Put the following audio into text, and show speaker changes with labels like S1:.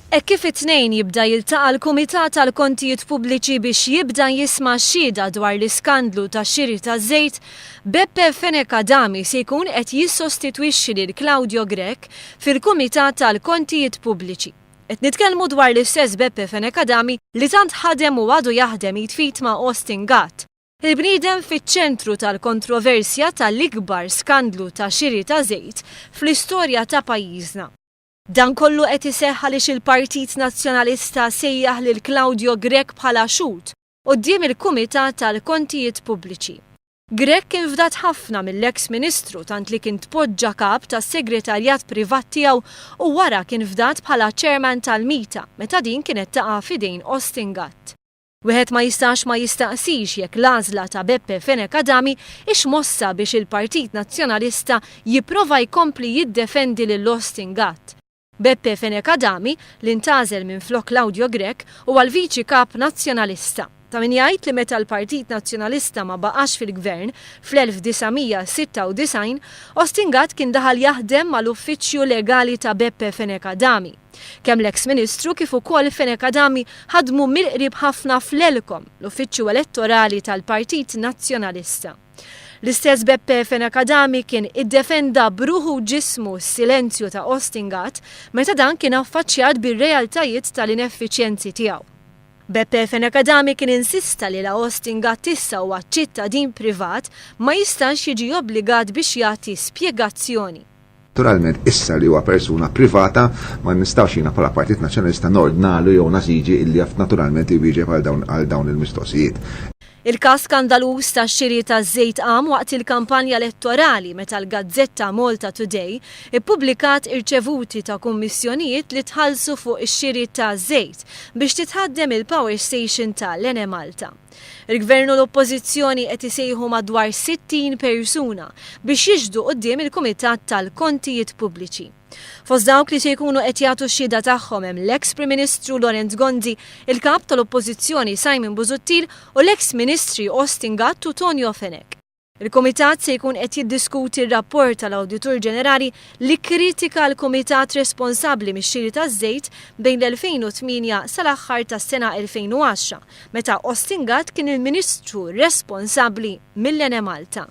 S1: Kif it-tnejn jibda jiltaqa' l-Kumitat tal-Kontijiet Pubbliċi biex jibda jisma' x-xhieda dwar l-iskandlu tax-xiri taż-żejt, Beppe Fenech Adami se jkun qed jissostitwixxi lil Claudio Grech fil-Kumitat tal-Kontijiet Pubbliċi. Qed nitkellmu dwar l-istess Beppe Fenech Adami li tant ħadem u għadu jaħdem jitfit ma' Austin Gatt. Il-bniedem fiċ-ċentru tal-kontroversja tal-ikbar skandlu ta' xiri taż-żejt fl-istorja ta' pajjiżna. Dan kollu qed iseħħ għaliex il-Partit Nazzjonalista sejjaħ lil Claudio Grech bħala xut quddiem il-Kumitat tal-Kontijiet Pubbliċi. Grech kien fdat ħafna mill-eks Ministru tant li kien tpoġġa kap tas-segretarjat privat tiegħu u wara kien fdat bħala chairman tal-Mita meta din kienet taqa' f'idejn Austin Gatt. Wieħed ma jistax ma jistaqsix jekk l-għażla ta' Beppe Fenech Adami ix mossa biex il-Partit Nazzjonalista jipprova jkompli jiddefendi lill-Austin Gatt. Beppe Fenech Adami li ntażel minn flok Claudio Grech huwa l-Viċi Kap Nazzjonalista. Ta' min jgħid li meta l-Partit Nazzjonalista ma baqax fil-Gvern fl-1996, Austin Gatt kien daħal jaħdem mal-Uffiċċju Legali ta' Beppe Fenech Adami. Kemm l-eks Ministru kif ukoll Fenech Adami ħadmu mill-qrib ħafna fl-Elkom, l-Uffiċċju Elettorali tal-Partit Nazzjonalista. L-istess Beppe Fenech Adami kien iddefenda bruħu ġismu s-silenzju ta' Austin Gatt meta dan kien affaċċjat bir-realtajiet tal-ineffiċjenzi tiegħu. Beppe Fenech Adami kien insista li l-Austin Gatt issa huwa ċittadin privat ma jistax jiġi obbligat biex jagħti spjegazzjoni.
S2: Naturalment issa li huwa persuna privata ma nistgħux jiena bħala Partit Nazzjonalista nordnalu jew nasiġi illi naturalment jwieġeb għal dawn il-mistoqsijiet.
S1: Il-każ skandalus tax-xiri taż-żejt qam waqt il-kampanja elettorali meta l-Gazzetta Malta Today ippubblikat irċevuti ta' kummissjonijiet li tħallsu fuq ix-xiri taż-żejt biex titħaddem il-Power Station ta' l-Enemalta. Il-Gvern u l-Oppożizzjoni qed isejħu madwar 60 persuna biex jiġdu quddiem il-Kumitat tal-Kontijiet Pubbliċi. Fost dawk li se jkunu qed jagħtu x-xhieda tagħhom hemm l-eks Prim Ministru Lorenz Gondi, il-Kap tal-Oppożizzjoni Simon Busuttil u l-eks Ministri Austin Gatt u Tonio Fenech. Il-Kumitat se jkun qed jiddiskuti r-rapport tal-Awditur Ġenerali li kritika l-Kumitat responsabbli mix-xiri taż-żejt bejn l-2008 sal-aħħar tas-sena 2010, meta Austin Gatt kien il-Ministru responsabbli mill-Enemalta.